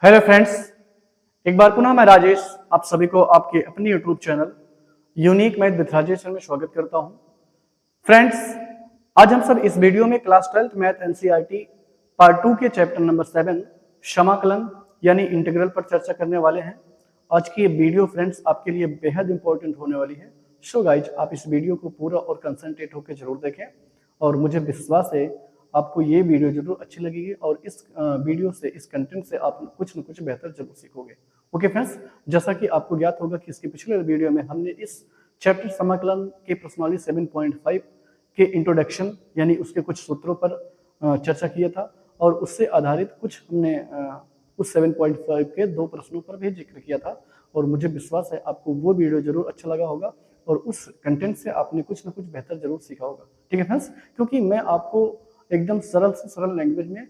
Hello friends, एक बार पुनः मैं राजेश आप सभी को आपके अपने YouTube channel unique math with Rajesh में स्वागत करता हूं। फ्रेंड्स, आज हम सब इस वीडियो में class 12th math NCERT part 2 के चैप्टर नंबर 7 समाकलन यानी इंटीग्रल पर चर्चा करने वाले हैं। आज की ये वीडियो फ्रेंड्स आपके लिए बेहद इंपॉर्टेंट होने वाली है। सो गाइज, आप इस वीडियो को पूरा और कंसंट्रेट होकर जरूर देखें और मुझे विश्वास है आपको ये वीडियो जरूर अच्छी लगेगी और इस वीडियो से, इस कंटेंट से आप कुछ न कुछ बेहतर जरूर सीखोगे। ओके फ्रेंड्स, जैसा कि आपको ज्ञात होगा कि इसके पिछले वीडियो में हमने इस चैप्टर समाकलन के प्रश्नावली 7.5 के इंट्रोडक्शन यानी उसके कुछ सूत्रों पर चर्चा किया था और उससे आधारित कुछ हमने उस 7.5 के 2 प्रश्नों पर भी जिक्र किया था और मुझे विश्वास है आपको वो वीडियो जरूर अच्छा लगा होगा और उस कंटेंट से आपने कुछ ना कुछ बेहतर जरूर सीखा होगा। ठीक है फ्रेंड्स, क्योंकि मैं आपको एकदम सरल से सरल लैंग्वेज में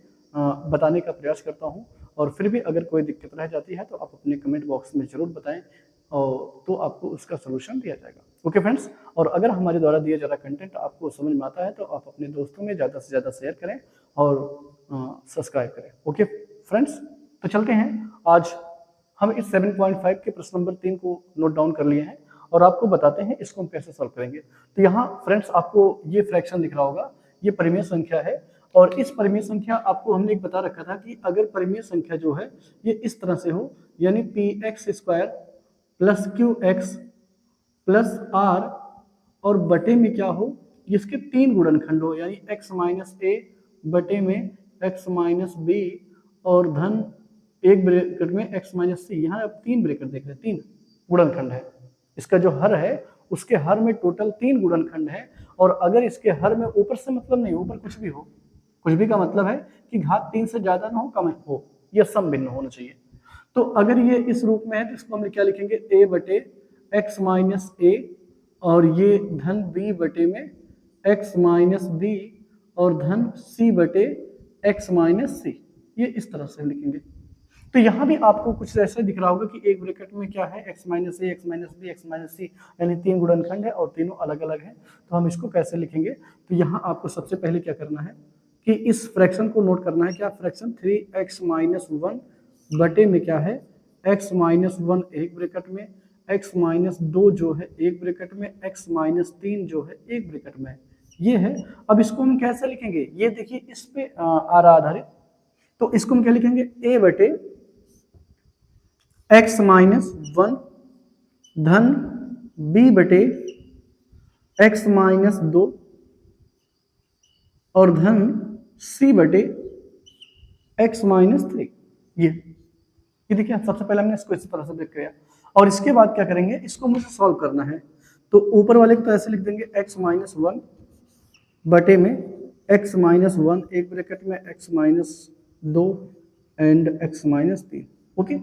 बताने का प्रयास करता हूं और फिर भी अगर कोई दिक्कत रह जाती है तो आप अपने कमेंट बॉक्स में जरूर बताएं और तो आपको उसका सलूशन दिया जाएगा। ओके फ्रेंड्स, और अगर हमारे द्वारा दिया जा रहा कंटेंट आपको समझ में आता है तो आप अपने दोस्तों में ज़्यादा से ज़्यादा शेयर करें और सब्सक्राइब करें। ओके फ्रेंड्स, तो चलते हैं। आज हम इस 7.5 के प्रश्न नंबर 3 को नोट डाउन कर लिए हैं और आपको बताते हैं इसको हम कैसे सॉल्व करेंगे। तो यहाँ फ्रेंड्स आपको ये फ्रैक्शन दिख रहा होगा, ये परिमेय संख्या है और इस परिमेय संख्या आपको हमने एक बता रखा था कि अगर परिमेय संख्या जो है ये इस तरह से हो यानी px² plus qx plus r और बटे में क्या हो, इसके 3 गुणनखंड हो यानी x माइनस a बटे में x माइनस b और धन एक ब्रैकेट में x माइनस सी। यहाँ आप 3 ब्रैकेट देख रहे हैं, 3 गुणनखंड है। इसका जो हर है उसके हर में टोटल 3 गुणनखंड है और अगर इसके हर में ऊपर से मतलब नहीं, ऊपर कुछ भी हो, कुछ भी का मतलब है कि घात 3 से ज्यादा ना हो, कम हो, यह समभिन्न होना चाहिए। तो अगर ये इस रूप में है तो इसको हम क्या लिखेंगे, a बटे x माइनस a और ये धन b बटे में x माइनस b और धन c बटे x माइनस c, ये इस तरह से लिखेंगे। तो यहाँ भी आपको कुछ ऐसा दिख रहा होगा कि एक ब्रैकेट में क्या है, x minus a, x minus b, x minus c, यानी 3 गुणनखंड है और तीनों अलग अलग हैं। तो हम इसको कैसे लिखेंगे, तो यहाँ आपको सबसे पहले क्या करना है कि इस फ्रैक्शन को नोट करना है। क्या फ्रैक्शन, 3x माइनस 1 बटे में क्या है, x माइनस 1 एक ब्रैकेट में, x माइनस 2 जो है एक ब्रैकेट में, x माइनस 3 जो है एक ब्रैकेट में, ये है। अब इसको हम कैसे लिखेंगे, ये देखिए इस पे आ रहा आधारित, तो इसको हम क्या लिखेंगे, a बटे x माइनस 1 धन b बटे x माइनस 2 और धन c बटे x माइनस 3। ये देखिए सबसे पहले हमने इसको इस तरह से ब्रेक किया और इसके बाद क्या करेंगे, इसको मुझे सॉल्व करना है। तो ऊपर वाले को तो ऐसे लिख देंगे, x माइनस 1 बटे में x माइनस 1 एक ब्रैकेट में, x minus 2 and x minus 3। Okay,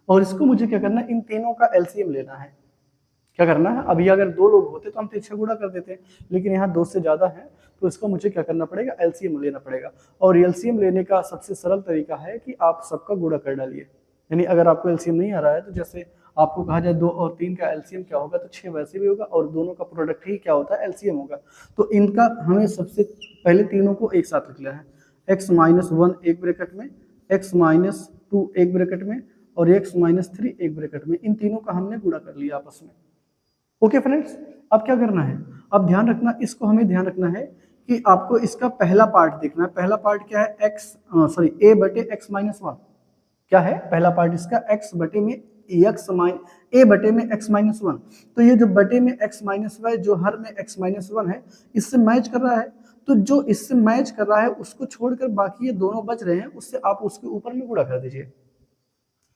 और इसको मुझे क्या करना है, इन तीनों का एलसीएम लेना है। क्या करना है, अभी अगर 2 लोग होते तो हम तिरछा गुणा कर देते, लेकिन यहाँ 2 से ज्यादा है तो इसको मुझे क्या करना पड़ेगा, एलसीएम लेना पड़ेगा। और एलसीएम लेने का सबसे सरल तरीका है कि आप सबका गुणा कर डालिए। यानी अगर आपको एलसीएम नहीं आ रहा है तो जैसे आपको कहा जाए 2 और 3 का एलसीएम क्या होगा, तो 6 वैसे भी होगा और दोनों का प्रोडक्ट ही क्या होता है, एलसीएम होगा। तो इनका हमें सबसे पहले तीनों को एक साथ लिख लेना है, एक्स माइनस 1 एक ब्रैकेट में, एक्स माइनस 2 एक ब्रैकेट में और x माइनस 3 एक ब्रैकेट में, इन तीनों का हमने गुणा कर लिया आपस में। ओके फ्रेंड्स, अब क्या करना है, अब ध्यान रखना, इसको हमें ध्यान रखना है कि आपको इसका पहला पार्ट देखना है। पहला पार्ट क्या है, a बटे x माइनस 1, क्या है पहला पार्ट इसका, x बटे में a बटे में x माइनस 1। तो ये जो बटे में x माइनस 1 जो हर में x माइनस 1 है, इससे मैच कर रहा है। तो जो इससे मैच कर रहा है उसको छोड़कर बाकी ये दोनों बच रहे हैं, उससे आप उसके ऊपर में गुणा कर दीजिए।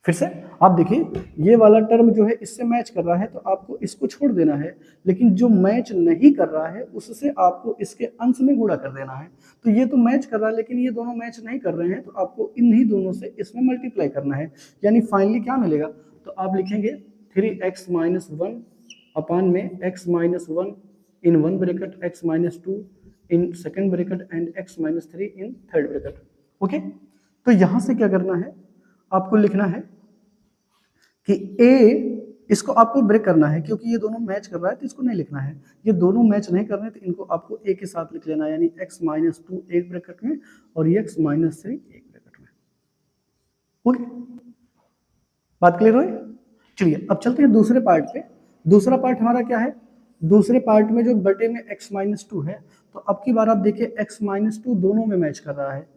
फिर से आप देखिए, ये वाला टर्म जो है इससे मैच कर रहा है तो आपको इसको छोड़ देना है, लेकिन जो मैच नहीं कर रहा है उससे आपको इसके अंश में गुणा कर देना है। तो ये तो मैच कर रहा है लेकिन ये दोनों मैच नहीं कर रहे हैं, तो आपको इन्हीं दोनों से इसमें मल्टीप्लाई करना है। यानी फाइनली क्या मिलेगा, तो आप लिखेंगे 3x माइनस 1 अपान में x minus 1 in one bracket, x minus 2 in second bracket and x minus 3 in third bracket. Okay, तो यहां से क्या करना है, आपको लिखना है कि a, इसको आपको ब्रेक करना है क्योंकि ये दोनों मैच कर रहा है तो इसको नहीं लिखना है। ये दोनों मैच नहीं कर रहे तो इनको आपको a के साथ लिख लेना है, यानी x माइनस 2 एक ब्रैकेट में और x माइनस 3 एक ब्रैकेट में। ओके, बात क्लियर हुई? चलिए अब चलते हैं दूसरे पार्ट पे। दूसरा पार्ट हमारा क्या है? दूसरे पार्ट में जो बटे में x-2 है, तो अब की बार आप देखिए x-2 दोनों में मैच कर रहा है।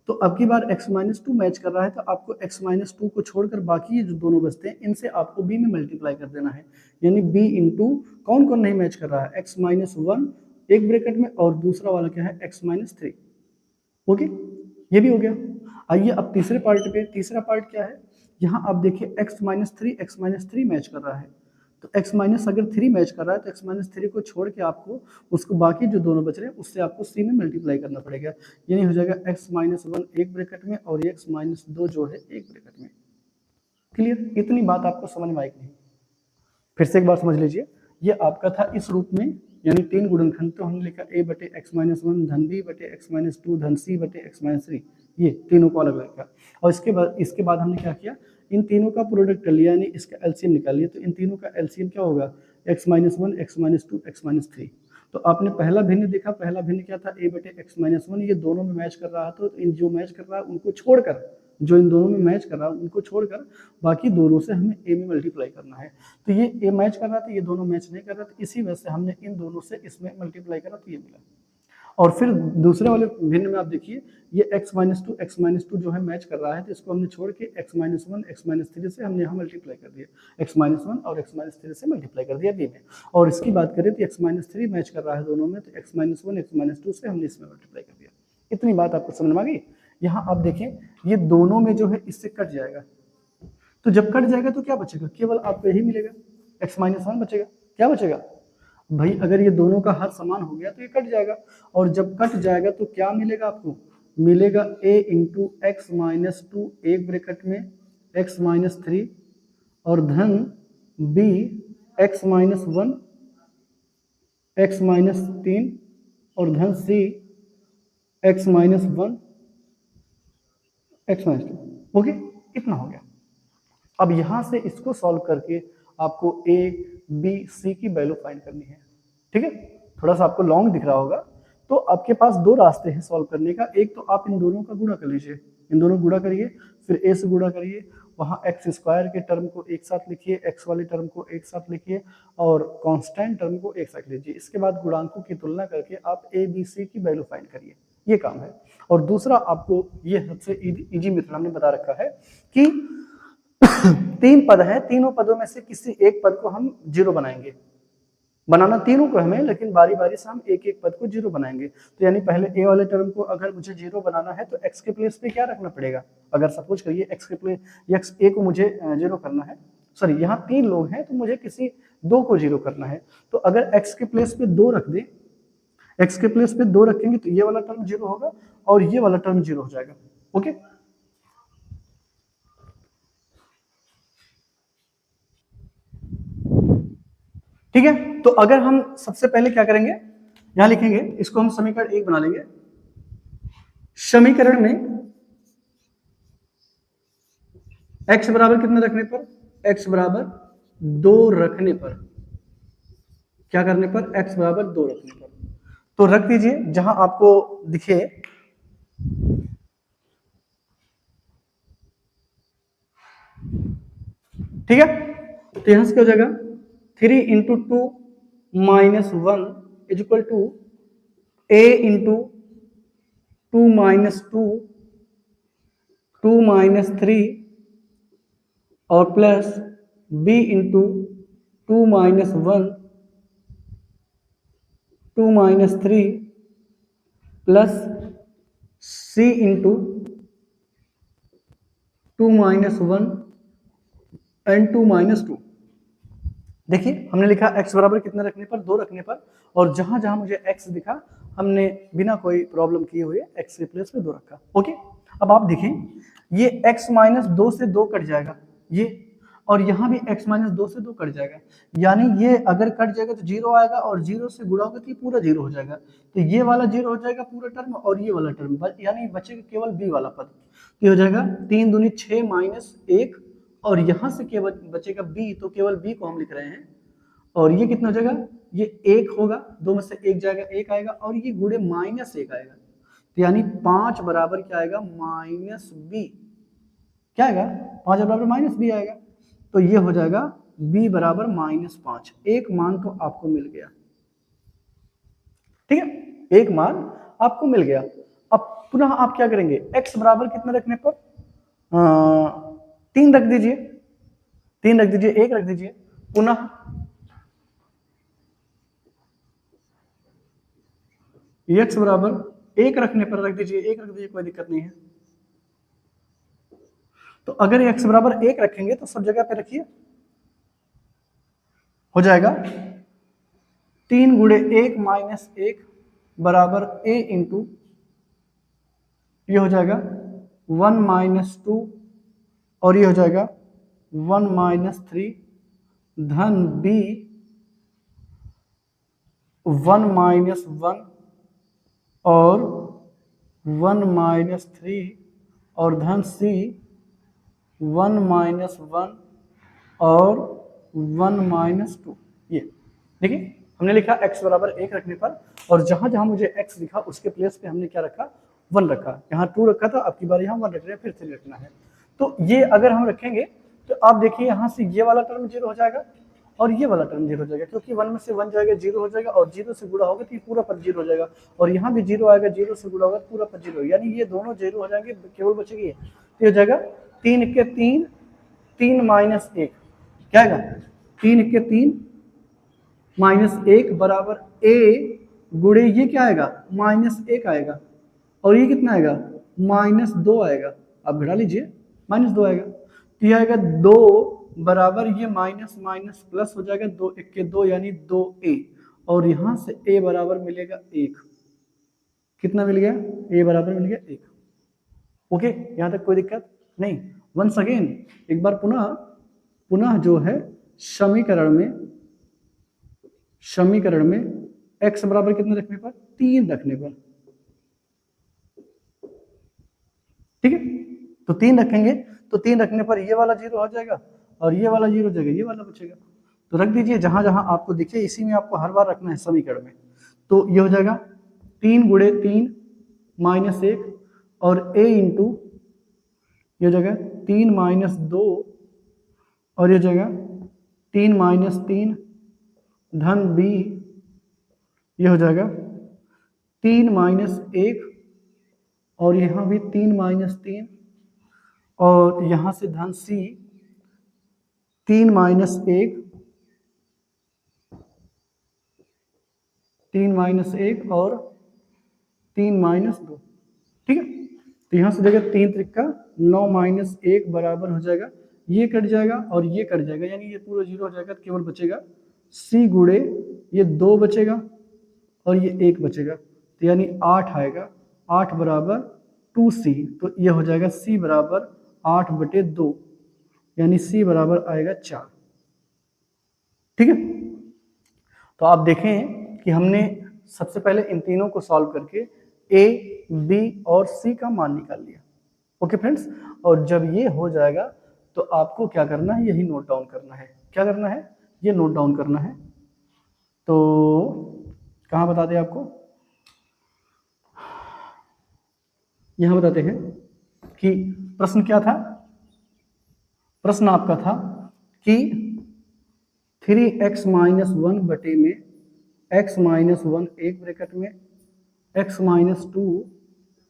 तो अब की बार x-2 मैच कर रहा है, तो आपको x-2 को छोड़कर बाकी जो दोनों बचते हैं इनसे आपको b में मल्टीप्लाई कर देना है। यानी b इंटू कौन कौन नहीं मैच कर रहा है? x-1 एक ब्रैकेट में और दूसरा वाला क्या है? x-3। ओके, ये भी हो गया। आइए अब तीसरे पार्ट पे। तीसरा पार्ट क्या है? यहाँ आप देखिए x-3 मैच कर रहा है। तो x माइनस अगर 3 मैच कर रहा है तो x-3 को छोड़ के आपको उसको बाकी जो दोनों बच रहे हैं उससे आपको c में मल्टीप्लाई करना पड़ेगा। यानी हो जाएगा x-1 एक ब्रैकेट में और x-2 जो है एक ब्रैकेट में। क्लियर? इतनी बात आपको समझ में आई नहीं? फिर से एक बार समझ लीजिए। ये आपका था इस रूप में, यानी 3 गुणनखंड। तो हमने लिखा a बटे x-1 धन b बटे x-2 धन c बटे x-3, ये तीनों को अलग अलग किया। और इसके बाद हमने क्या किया? इन तीनों का प्रोडक्ट कर लिया, यानी इसका एलसीएम निकाल लिया। तो इन तीनों का एलसीएम क्या होगा? x-1 x-2 x-3। तो आपने पहला भिन्न देखा, पहला भिन्न क्या था? a बटे x-1, ये दोनों में मैच कर रहा था। तो इन जो मैच कर रहा है उनको छोड़कर, जो इन दोनों में मैच कर रहा है उनको छोड़कर बाकी दोनों से हमें a में मल्टीप्लाई करना है। तो ये a मैच कर रहा था, ये दोनों मैच नहीं कर रहा था, इसी वजह से हमने इन दोनों से इसमें मल्टीप्लाई करा तो ये मिला। और फिर दूसरे वाले भिन्न में आप देखिए, ये x-2 जो है मैच कर रहा है, तो इसको हमने छोड़ के x-1 x-3 से हमने यहाँ मल्टीप्लाई कर दिया। x-1 और x-3 से मल्टीप्लाई कर दिया b में। और इसकी बात करें तो x-3 मैच कर रहा है दोनों में, तो x-1 x-2 से हमने इसमें मल्टीप्लाई कर दिया। इतनी बात आपको समझ में आ गई? यहाँ आप देखें, ये दोनों में जो है इससे कट जाएगा। तो जब कट जाएगा तो क्या बचेगा? केवल आपको यही मिलेगा, x-1 बचेगा। क्या बचेगा भाई? अगर ये दोनों का हर समान हो गया तो ये कट जाएगा। और जब कट जाएगा तो क्या मिलेगा आपको? मिलेगा a इंटू x-2 एक ब्रैकेट में x-3 और धन b x-1 x-3 और धन c x-1 x-2। ओके, इतना हो गया। अब यहां से इसको सॉल्व करके आपको a b c की वैल्यू फाइंड करनी है। ठीक है, थोड़ा सा आपको लॉन्ग दिख रहा होगा। तो आपके पास दो रास्ते हैं सॉल्व करने का। एक तो आप इन दोनों का गुणा कर लीजिए, इन दोनों गुणा करिए, फिर a से गुणा करिए, वहां x स्क्वायर के टर्म को एक साथ लिखिए, x वाले टर्म को एक साथ लिखिए और कांस्टेंट टर्म को एक साथ लीजिए। इसके बाद गुणांकों की तुलना करके आप a b c की वैल्यू फाइंड करिए। ये काम है। और दूसरा आपको ये सबसे इजी मेथड हमने बता रखा है कि 3 पद हैं, तीनों पदों में से किसी एक पद को हम जीरो बनाएंगे। बनाना तीनों को हमें, लेकिन बारी बारी से हम एक एक पद को जीरो बनाएंगे। तो यानी पहले a वाले टर्म को अगर मुझे जीरो बनाना है तो x के प्लेस पे क्या रखना पड़ेगा? अगर सपोज करिए x के प्लेस x a को मुझे जीरो करना है, सॉरी यहाँ 3 लोग हैं तो मुझे किसी 2 को जीरो करना है। तो अगर x के प्लेस पे 2 रख दे, x के प्लेस पे 2 रखेंगे तो ये वाला टर्म जीरो होगा और ये वाला टर्म जीरो हो जाएगा। ओके, ठीक है। तो अगर हम सबसे पहले क्या करेंगे, यहां लिखेंगे, इसको हम समीकरण 1 बना लेंगे। समीकरण में x बराबर कितने रखने पर? x बराबर 2 रखने पर, क्या करने पर? x बराबर 2 रखने पर। तो रख दीजिए जहां आपको दिखे। ठीक है, तो यहां से क्या हो जाएगा? 3 into 2 minus 1 is equal to a into 2 minus 2 minus 3 और plus b into 2 minus 1 2 minus 3 plus c into 2 minus 1 and 2 minus 2। देखिए हमने लिखा x बराबर कितने रखने पर? 2 रखने पर। और जहां जहां मुझे x दिखा हमने बिना कोई प्रॉब्लम किए हुए x के प्लेस पे 2 रखा। ओके, अब आप देखें ये x माइनस 2 से 2 कट जाएगा ये, और यहाँ भी x माइनस 2 से 2 कट जाएगा। यानी ये अगर कट जाएगा तो जीरो आएगा और जीरो से गुणा होगा तो ये पूरा जीरो हो जाएगा। तो ये वाला जीरो हो जाएगा पूरा टर्म और ये वाला टर्म, यानी बचेगा केवल b वाला पद। ये हो जाएगा 3 दूनी 6 माइनस 1 और यहां से केवल बचेगा b, तो केवल b को हम लिख रहे हैं। और ये कितना हो जाएगा? ये 1 होगा, 2 में से 1 जाएगा, 1 आएगा और ये गुणे माइनस 1 आएगा। तो यानी 5 बराबर क्या आएगा? Minus b। क्या आएगा? 5 बराबर माइनस b आएगा। तो ये हो जाएगा b बराबर -5। एक मान तो आपको मिल गया, ठीक है, एक मान आपको मिल गया। अब पुनः आप क्या करेंगे, x बराबर कितना रखने पर 3 रख दीजिए, 3 रख दीजिए, 1 रख दीजिए, पुनः x बराबर 1 रखने पर रख दीजिए, 1 रख दीजिए, कोई दिक्कत नहीं है। तो अगर x बराबर 1 रखेंगे तो सब जगह पे रखिए, हो जाएगा 3 गुणे 1 माइनस 1 बराबर a इंटू, ये हो जाएगा 1 माइनस 2 और ये हो जाएगा 1 माइनस 3 धन b 1 माइनस 1 और 1 माइनस 3 और धन c 1 माइनस 1 और 1 माइनस 2। ये देखिए हमने लिखा x बराबर 1 रखने पर, और जहां जहां मुझे x लिखा उसके प्लेस पे हमने क्या रखा, 1 रखा। यहाँ 2 रखा था, आपकी बार यहाँ 1 रख रहे हैं, फिर 3 रखना है। तो ये अगर हम रखेंगे तो आप देखिए यहाँ से ये वाला टर्म 0 हो जाएगा और ये वाला टर्म 0 हो जाएगा, क्योंकि 1 में से 1 जाएगा 0 हो जाएगा, और 0 से गुणा होगा तो ये पूरा पर 0 हो जाएगा, और यहाँ भी 0 आएगा, 0 से गुणा होगा पूरा पर 0, यानी ये दोनों 0 हो जाएंगे, केवल बचेगी तो हो जाएगा 3 के 3, 3 माइनस 1, क्या आएगा 3 के 3 माइनस 1 बराबर a गुणे ये क्या आएगा -1 आएगा, और ये कितना आएगा -2 आएगा। आप घटा लीजिए, -2 आएगा, तो ये आएगा 2 बराबर ये माइनस माइनस प्लस हो जाएगा, 2 1 के 2 यानी 2a, और यहां से a बराबर मिलेगा 1। कितना मिल गया, a बराबर मिल गया 1। ओके, यहां तक कोई दिक्कत नहीं। वंस अगेन एक बार पुनः जो है समीकरण में x बराबर कितने रखने पर, 3 रखने पर, ठीक है, तो 3 रखेंगे, तो 3 रखने पर ये वाला 0 हो जाएगा और ये वाला 0 हो जाएगा, ये वाला बचेगा। तो रख दीजिए जहां जहां आपको दिखे, इसी में आपको हर बार रखना है समीकरण में। तो ये हो जाएगा 3 गुणे 3 माइनस 1 और a इंटू ये हो जाएगा 3 माइनस 2 और ये हो जाएगा 3 माइनस 3 धन b, ये हो जाएगा 3 माइनस 1 और यहाँ भी 3 माइनस 3 और यहाँ से धन c 3 माइनस 1, 3 माइनस 1 और 3 माइनस 2, ठीक है। तो यहाँ से देगा 3 त्रिका 9 माइनस 1 बराबर हो जाएगा, ये कट जाएगा और ये कट जाएगा, यानी ये पूरा 0 हो जाएगा, केवल बचेगा c गुणे ये 2 बचेगा और ये 1 बचेगा, तो यानी 8 आएगा, 8 बराबर 2c, तो ये हो जाएगा c बराबर 8/2, यानी c बराबर आएगा 4, ठीक है। तो आप देखें कि हमने सबसे पहले इन तीनों को सॉल्व करके a, b और c का मान निकाल लिया। ओके फ्रेंड्स, और जब ये हो जाएगा तो आपको क्या करना है, यही नोट डाउन करना है। क्या करना है, ये नोट डाउन करना है। तो कहाँ बता दें आपको, यहां बताते हैं कि प्रश्न क्या था। प्रश्न आपका था कि 3x माइनस 1 बटे में x माइनस 1 एक ब्रैकेट में, x माइनस 2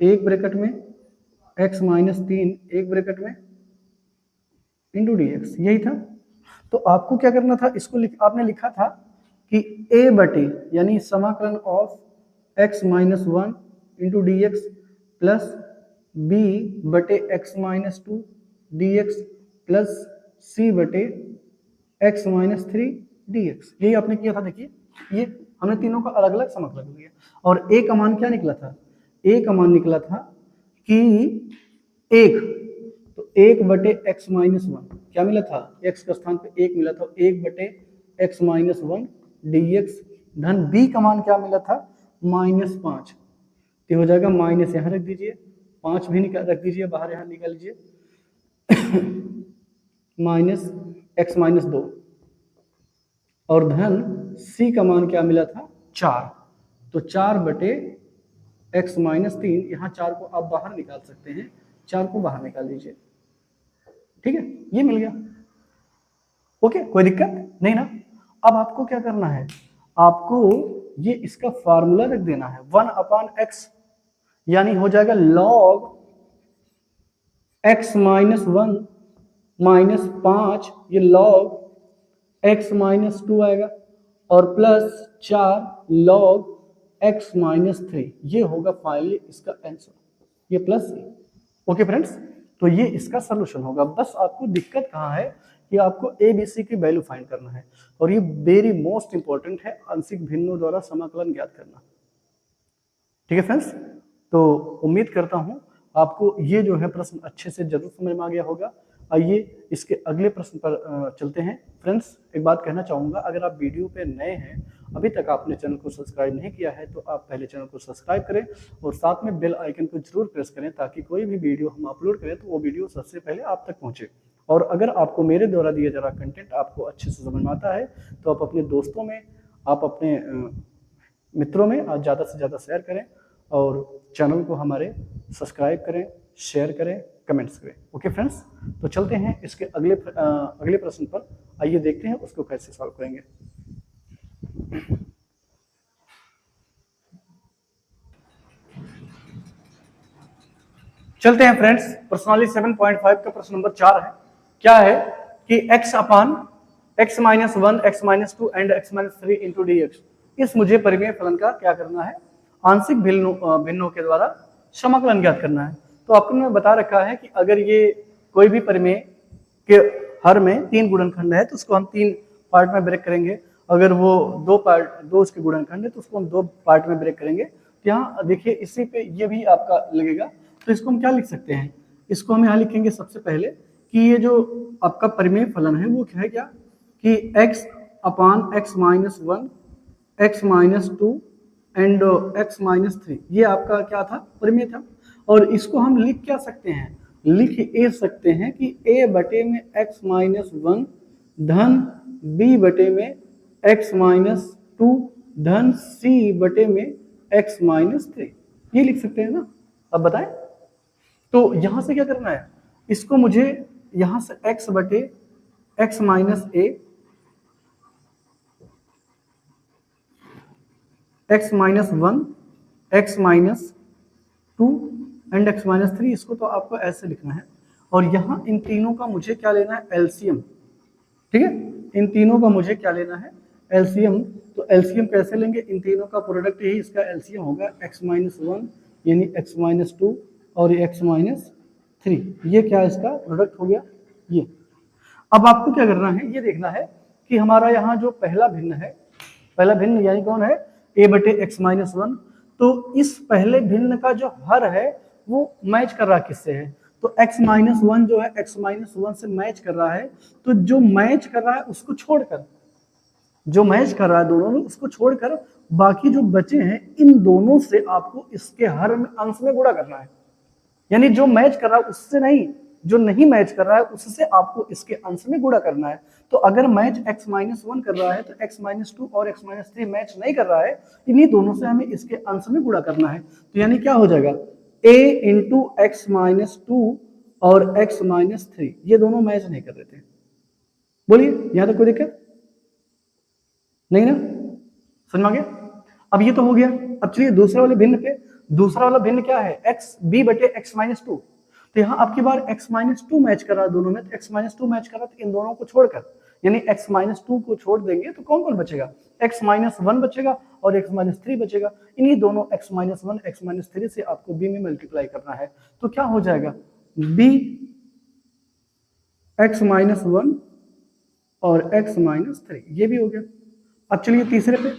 एक ब्रैकेट में, x माइनस 3 एक ब्रैकेट में इंटू dx, यही था। तो आपको क्या करना था, इसको आपने लिखा था कि a बटे यानी समाकलन of x minus 1 into D x plus b बटे x minus 2 D x plus c बटे x माइनस 3 dx, यही आपने किया था। देखिए ये हमने तीनों का अलग अलग समाकलन लिया, और a का मान क्या निकला था, a का मान निकला था कि 1, तो 1 बटे x माइनस 1 क्या मिला था, x का स्थान पे 1 मिला था, 1 बटे x माइनस 1 dx, धन b का मान क्या मिला था -5, तो हो जाएगा माइनस यहाँ रख दीजिए, 5 भी निकाल रख दीजिए बाहर, यहाँ निकाल लीजिए माइनस x माइनस 2, और धन c का मान क्या मिला था 4, तो 4 बटे x माइनस 3, यहाँ 4 को आप बाहर निकाल सकते हैं, 4 को बाहर निकाल दीजिए, ठीक है, ये मिल गया। ओके, कोई दिक्कत नहीं ना। अब आपको क्या करना है, आपको ये इसका फार्मूला रख देना है 1/x, यानी हो जाएगा log x - 1 - 5, ये log x - 2 आएगा, और प्लस 4 log x - 3, ये होगा फाइनली इसका आंसर, ये प्लस ये। ओके फ्रेंड्स, तो ये इसका सोल्यूशन होगा। बस आपको दिक्कत कहाँ है कि आपको ए बी सी की वैल्यू फाइंड करना है, और ये वेरी मोस्ट इंपॉर्टेंट है, आंशिक भिन्नों द्वारा समाकलन ज्ञात करना। ठीक है फ्रेंड्स, तो उम्मीद करता हूं आपको ये जो है प्रश्न अच्छे से जरूर समझ में आ गया होगा। आइए इसके अगले प्रश्न पर चलते हैं। फ्रेंड्स, एक बात कहना चाहूंगा, अगर आप वीडियो पे नए हैं, अभी तक आपने चैनल को सब्सक्राइब नहीं किया है, तो आप पहले चैनल को सब्सक्राइब करें और साथ में बेल आइकन को जरूर प्रेस करें, ताकि कोई भी वीडियो हम अपलोड करें तो वो वीडियो सबसे पहले आप तक पहुंचे। और अगर आपको मेरे द्वारा दिया जा रहा कंटेंट आपको अच्छे से समझ में आता है, तो आप अपने दोस्तों में, आप अपने मित्रों में आज ज़्यादा से ज़्यादा शेयर करें, और चैनल को हमारे सब्सक्राइब करें, शेयर करें, कमेंट्स करें। ओके फ्रेंड्स, तो चलते हैं इसके अगले प्रश्न पर। आइए देखते हैं उसको कैसे सॉल्व करेंगे। चलते हैं फ्रेंड्स, प्रश्नावली 7.5 का प्रश्न नंबर 4 है। क्या है कि x upon x - 1 x - 2 and x - 3 into dx, इस मुझे परिमेय फलन का क्या करना है, आंशिक भिन्नों के द्वारा समाकलन ज्ञात करना है। तो आपको मैं बता रखा है कि अगर ये कोई भी परिमेय के हर में 3 गुणनखंड है, तो उसको हम 3 पार्ट में ब्रेक करेंगे। अगर वो 2 उसके गुणनखंड है, तो उसको हम 2 पार्ट में ब्रेक करेंगे। तो यहाँ देखिए, इसी पे ये भी आपका लगेगा, तो इसको हम क्या लिख सकते हैं, इसको हम यहाँ लिखेंगे सबसे पहले कि ये जो आपका परिमेय फलन है वो क्या है, क्या कि x upon x - 1 x - 2 and x - 3, ये आपका क्या था, परिमेय था। और इसको हम लिख क्या सकते हैं, लिख ये सकते हैं कि a बटे में x - 1 धन b बटे में x - 2 धन c बटे में x - 3, ये लिख सकते हैं ना। अब बताएं, तो यहां से क्या करना है, इसको मुझे यहां से x बटे x - a, x - 1 x - 2 and x - 3, इसको तो आपको ऐसे लिखना है। और यहाँ इन तीनों का मुझे क्या लेना है, एलसीएम। ठीक है, इन तीनों का मुझे क्या लेना है, एलसीएम। तो एलसीएम कैसे लेंगे, इन तीनों का प्रोडक्ट ही इसका एलसीएम होगा, x - 1 यानी x - 2 और x - 3, ये क्या इसका प्रोडक्ट हो गया ये। अब आपको क्या करना है, ये देखना है कि हमारा यहाँ जो पहला भिन्न है, पहला भिन्न यानी कौन है, a बटे x - 1, तो इस पहले भिन्न का जो हर है वो मैच कर रहा किससे है, तो x - 1 जो है x - 1 से मैच कर रहा है। तो जो मैच कर रहा है उसको छोड़कर, जो मैच कर रहा है दोनों में उसको छोड़कर बाकी जो बचे हैं इन दोनों से आपको इसके हर में अंश में गुणा करना है। यानी जो मैच कर रहा है उससे नहीं, जो नहीं मैच कर रहा है उससे आपको इसके अंश में गुणा करना है। तो अगर मैच x - 1 कर रहा है तो x - 2 और x - 3 मैच नहीं कर रहा है, इन्हीं दोनों से हमें इसके अंश में गुणा करना है। तो यानी क्या हो जाएगा, a इंटू x - 2 और x - 3, ये दोनों मैच नहीं कर रहे थे। बोलिए, यहां तक कोई दिक्कत नहीं ना, समझ में आ गया। अब ये तो हो गया। अब चलिए दूसरे वाले भिन्न पे, दूसरा वाला भिन्न क्या है, x b बटे x - 2। तो यहाँ आपकी बार x - 2 मैच कर रहा है दोनों में, तो x - 2 मैच कर रहा है, तो इन दोनों को छोड़कर, यानी x - 2 को छोड़ देंगे तो कौन कौन बचेगा, x - 1 बचेगा और x - 3 बचेगा। इन्हीं दोनों x - 1 x - 3 से आपको b में मल्टीप्लाई करना है। तो क्या हो जाएगा, b x - 1 और x - 3, ये भी हो गया। अब चलिए तीसरे पे,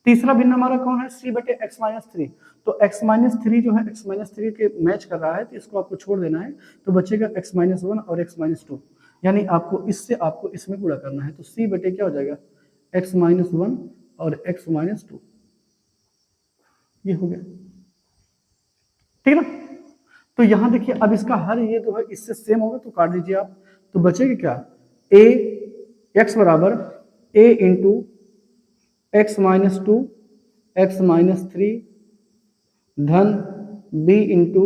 तीसरा भिन्न हमारा कौन है, c बटे x - 3। तो x - 3 जो है x - 3 के मैच कर रहा है, तो इसको आपको छोड़ देना है, तो बचेगा x - 1 और x - 2, यानी आपको इससे आपको इसमें गुणा करना है। तो c बटे क्या हो जाएगा, x - 1 और x - 2, ये हो गया। ठीक है ना। तो यहां देखिए, अब इसका हर ये तो है इससे सेम होगा, तो काट दीजिए आप, तो बचेगा क्या, a x बराबर a इंटू x - 2 x - 3 धन b इंटू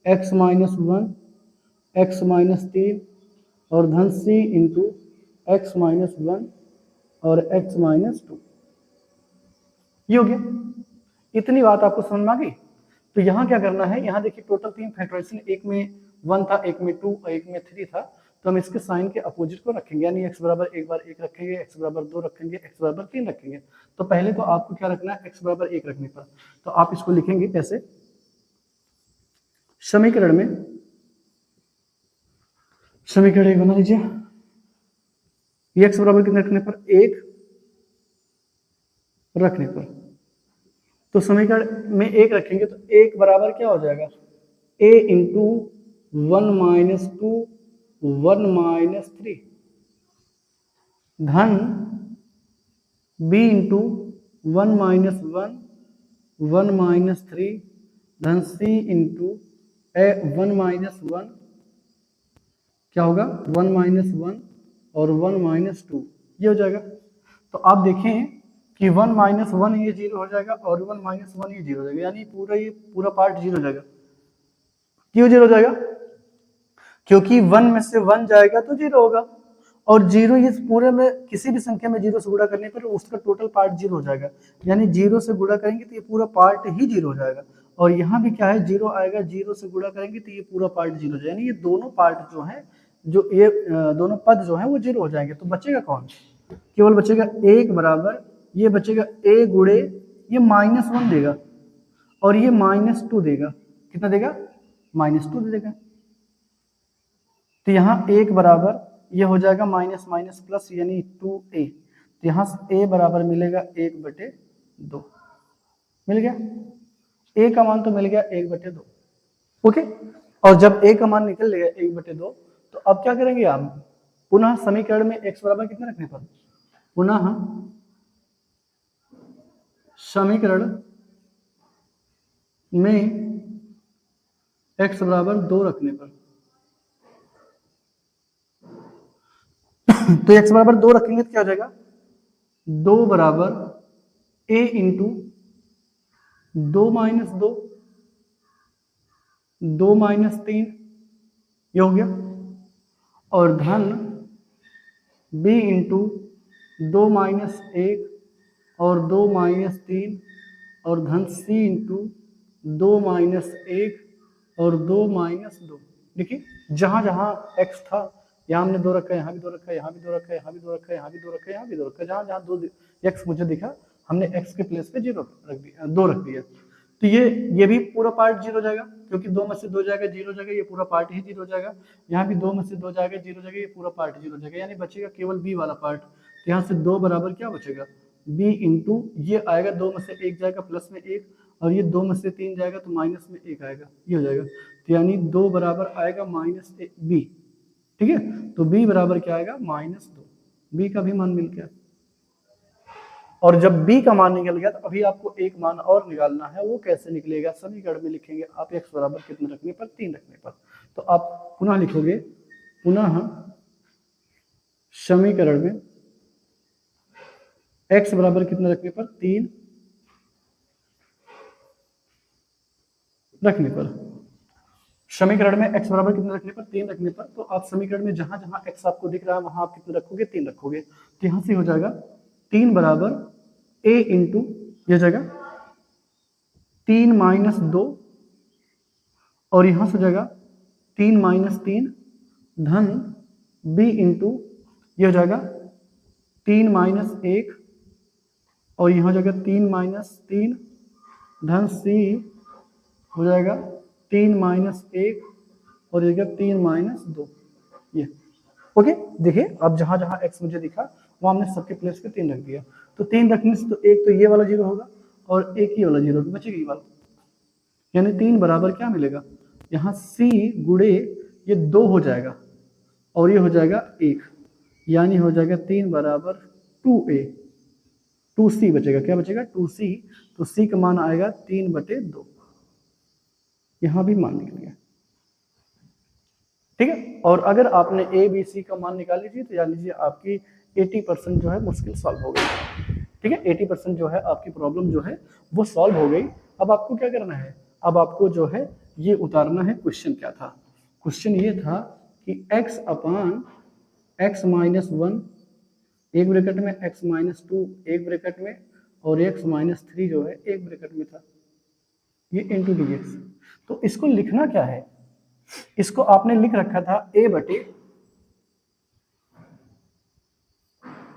x - 1 x - 3 और धन c इंटू x माइनस 1 और x माइनस 2। ये हो गया। इतनी बात आपको समझ में आ गई। तो यहाँ क्या करना है, यहाँ देखिए टोटल 3 फैक्टराइजेशन, एक में 1 था, एक में 2 और एक में 3 था। तो हम इसके साइन के अपोजिट को रखेंगे, यानी x बराबर 1 बार 1 रखेंगे, x बराबर 2 रखेंगे, x बराबर 3 रखेंगे। तो पहले तो आपको क्या रखना है, x बराबर 1 रखने पर। तो आप इसको लिखेंगे कैसे, समीकरण में समीकरण 1 बना लीजिए। x बराबर कितने रखने पर, 1 रखने पर। तो समीकरण में 1 रखेंगे तो 1 बराबर क्या हो जाएगा, a इंटू 1 माइनस 2 1 माइनस 3 धन b इंटू 1 माइनस 1 1 माइनस 3 धन c इंटू 1 माइनस 1 क्या होगा, 1 माइनस 1 और 1 माइनस 2, ये हो जाएगा। तो आप देखें कि 1 माइनस 1 ये 0 हो जाएगा और 1 माइनस 1 ये 0 हो जाएगा, यानी ये पूरा पार्ट 0 हो जाएगा। क्यों 0 हो जाएगा, क्योंकि 1 में से 1 जाएगा तो 0 होगा, और 0 इस पूरे में किसी भी संख्या में 0 से गुणा करने पर उसका टोटल पार्ट 0 हो जाएगा, यानी 0 से गुणा करेंगे तो ये पूरा पार्ट ही 0 हो जाएगा। और यहाँ भी क्या है, 0 आएगा, 0 से गुणा करेंगे तो ये पूरा पार्ट 0 हो जाएगा, यानी ये दोनों पार्ट जो है, जो ये दोनों पद जो है वो 0 हो जाएंगे। तो बचेगा कौन, केवल बचेगा 1 बराबर, ये बचेगा a गुणे ये -1 देगा और ये -2 देगा। कितना देगा, -2 दे देगा। तो यहाँ 1 बराबर ये हो जाएगा माइनस माइनस प्लस यानी 2a। तो यहाँ a बराबर मिलेगा 1/2, मिल गया। a का मान तो मिल गया 1/2, ओके। और जब a का मान निकल गया 1/2, तो अब क्या करेंगे आप, पुनः समीकरण में x बराबर कितने रखने पर, पुनः समीकरण में x बराबर 2 रखने पर तो x बराबर 2 रखेंगे तो क्या हो जाएगा, 2 बराबर a इंटू 2 माइनस 2 2 माइनस 3, ये हो गया। और धन b इंटू 2 माइनस 1 और 2 माइनस 3 और धन c इंटू 2 माइनस 1 और 2 माइनस 2। देखिए जहां जहां x था यहाँ हमने 2 रखा है, यहाँ भी 2 रखा है, यहाँ भी 2 रखा है, यहाँ भी 2 रखा है, यहाँ भी 2 रखा है, यहाँ भी 2 रखा है। जहां जहां 2 x मुझे दिखा हमने x के प्लेस पे 0 रख दिया, 2 रख दिया। तो ये भी पूरा पार्ट 0 हो जाएगा, क्योंकि 2 में से 2 जाएगा 0 हो जाएगा, ये पूरा पार्ट ही 0 हो जाएगा। यहाँ भी 2 में से 2 जाएगा 0 हो जाएगा, ये पूरा पार्ट 0 हो जाएगा, यानी बचेगा केवल b वाला पार्ट। तो यहाँ से 2 बराबर क्या बचेगा, b इंटू ये आएगा 2 में से 1 जाएगा प्लस में 1 और ये 2 में से 3 जाएगा तो माइनस में 1 आएगा, ये हो जाएगा। तो यानी 2 बराबर आएगा -b, ठीक है। तो b बराबर क्या आएगा, -2, b का भी मान मिल गया। और जब b का मान निकल गया तो अभी आपको एक मान और निकालना है, वो कैसे निकलेगा, समीकरण में लिखेंगे आप x बराबर कितने रखने पर, 3 रखने पर। तो आप पुनः लिखोगे, पुनः समीकरण में x बराबर कितने रखने पर, 3 रखने पर। समीकरण में x बराबर कितने रखने पर, 3 रखने पर। तो आप समीकरण में जहां जहां x आपको दिख रहा है वहां आप कितने रखोगे, 3 रखोगे। तो यहां से हो जाएगा 3 बराबर a इंटू ये जाएगा 3 माइनस 2 और यहां से हो जाएगा 3 माइनस 3 धन b इंटू ये हो जाएगा 3 माइनस 1 और यहाँ हो जाएगा 3 माइनस 3 धन c हो जाएगा 3 माइनस 1 और ये 3 माइनस 2, ये ओके। देखिए अब जहां जहां x मुझे दिखा वहां हमने सबके प्लेस पे 3 रख दिया। तो 3 रखने से तो एक तो ये वाला 0 होगा और एक ये वाला 0 होगा, बचेगा ये वाला, यानी 3 बराबर क्या मिलेगा, यहाँ c गुणे ये 2 हो जाएगा और ये हो जाएगा 1, यानी हो जाएगा 3 बराबर 2a, 2c बचेगा, क्या बचेगा 2c। तो c का मान आएगा 3/2, यहां भी मान निकल गया, ठीक है। और अगर आपने a b c का मान निकाल लीजिए तो जान लीजिए आपकी 80% जो है मुश्किल सॉल्व हो गई, ठीक है। 80% जो है आपकी प्रॉब्लम जो है वो सॉल्व हो गई। अब आपको क्या करना है, अब आपको जो है ये उतारना है। क्वेश्चन क्या था, क्वेश्चन ये था कि x अपान x माइनस 1 एक ब्रैकेट में x माइनस टू एक ब्रैकेट में, और x माइनस थ्री जो है एक ब्रैकेट में था, ये इंटू डी एक्स। तो इसको लिखना क्या है, इसको आपने लिख रखा था a बटे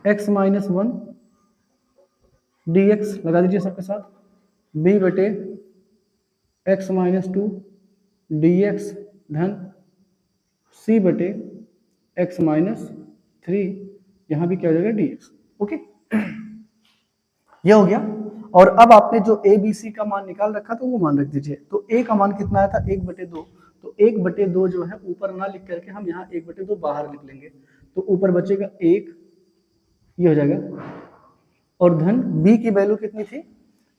x minus one D x, लगा दीजिए सबके साथ, b बटे x minus two D x धन c बटे x माइनस थ्री, यहां भी क्या हो जाएगा डी एक्स। ओके, ये हो गया। और अब आपने जो ए बी सी का मान निकाल रखा था वो मान रख दीजिए। तो ए का मान कितना आया था, एक बटे दो। तो एक बटे दो जो है ऊपर ना लिख करके हम यहाँ एक बटे दो बाहर लिख लेंगे, तो ऊपर बचेगा एक, ये हो जाएगा। और धन बी की वैल्यू कितनी थी,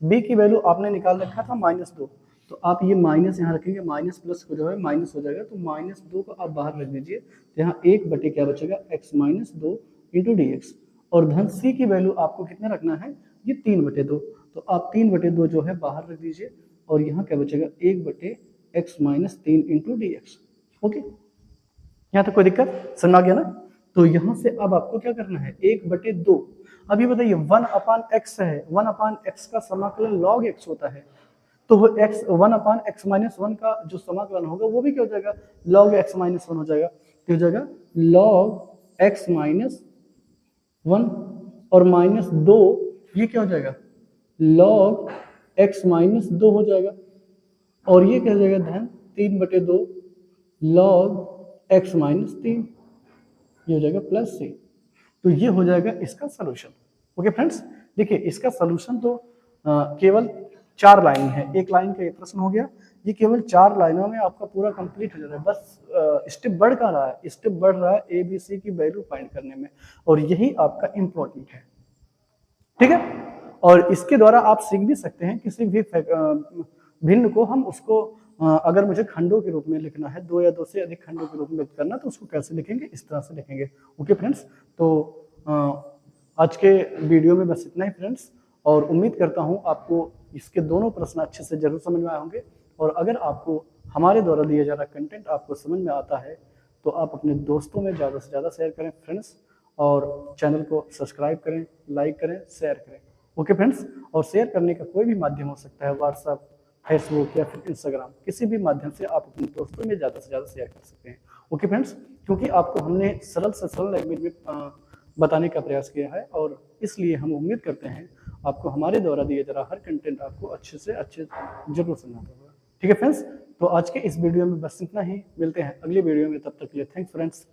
बी की वैल्यू आपने निकाल रखा था माइनस दो, तो आप ये माइनस यहाँ रखेंगे, माइनस प्लस को जो है माइनस हो जाएगा, तो माइनस दो को आप बाहर रख दीजिए, तो यहाँ एक बटे क्या बचेगा, एक्स माइनस दो इंटू डी एक्स। और धन सी की वैल्यू आपको कितने रखना है, ये तीन बटे दो, तो आप तीन बटे दो जो है बाहर रख दीजिए, और यहाँ क्या बचेगा, एक बटे एक्स माइनस तीन इंटू डी एक्स। ओके, यहाँ तक कोई दिक्कत, समझ आ गया ना। तो यहाँ से अब आपको क्या करना है, एक बटे दो। अब ये बताइए वन अपान एक्स है, वन अपान एक्स का समाकलन लॉग एक्स होता है, तो वो x one upon x minus one का जो समाकलन होगा वो भी क्या हो जाएगा, लॉग एक्स माइनस वन हो जाएगा। तो हो जाएगा लॉग एक्स माइनस वन, और माइनस दो ये क्या हो जाएगा, लॉग एक्स माइनस दो हो जाएगा, और ये क्या हो जाएगा, धन तीन बटे दो लॉग एक्स माइनस तीन, ये हो जाएगा प्लस सी। तो ये हो जाएगा इसका सोल्यूशन। ओके फ्रेंड्स, देखिए इसका सोल्यूशन तो केवल चार लाइन है, एक लाइन का ये प्रश्न हो गया, ये केवल चार लाइनों में आपका पूरा कंप्लीट हो जाता है। बस स्टेप बढ़ का रहा है, स्टेप बढ़ रहा है ए बी सी की वैल्यू फाइंड करने में, और यही आपका इम्पोर्टेंट है, ठीक है। और इसके द्वारा आप सीख भी सकते हैं किसी भी भिन्न को हम उसको अगर मुझे खंडों के रूप में लिखना है, दो या दो से अधिक खंडों के रूप में व्यक्त करना, तो उसको कैसे लिखेंगे, इस तरह से लिखेंगे। ओके फ्रेंड्स, तो आज के वीडियो में बस इतना ही फ्रेंड्स, और उम्मीद करता हूं आपको इसके दोनों प्रश्न अच्छे से जरूर समझ में आए होंगे। और अगर आपको हमारे द्वारा दिया जा रहा कंटेंट आपको समझ में आता है, तो आप अपने दोस्तों में ज़्यादा से ज़्यादा शेयर करें फ्रेंड्स, और चैनल को सब्सक्राइब करें, लाइक करें, शेयर करें। ओके फ्रेंड्स, और शेयर करने का कोई भी माध्यम हो सकता है, व्हाट्सएप, फेसबुक या फिर इंस्टाग्राम, किसी भी माध्यम से आप अपने दोस्तों में ज़्यादा से ज़्यादा शेयर कर सकते हैं। ओके फ्रेंड्स, क्योंकि आपको हमने सरल से सरल लैंग्वेज में बताने का प्रयास किया है, और इसलिए हम उम्मीद करते हैं आपको हमारे द्वारा दिए जा रहा हर कंटेंट आपको अच्छे से अच्छे जरूर समझ होगा। ठीक है फ्रेंड्स, तो आज के इस वीडियो में बस इतना ही, मिलते हैं अगली वीडियो में, तब तक के लिए थैंक्स फ्रेंड्स।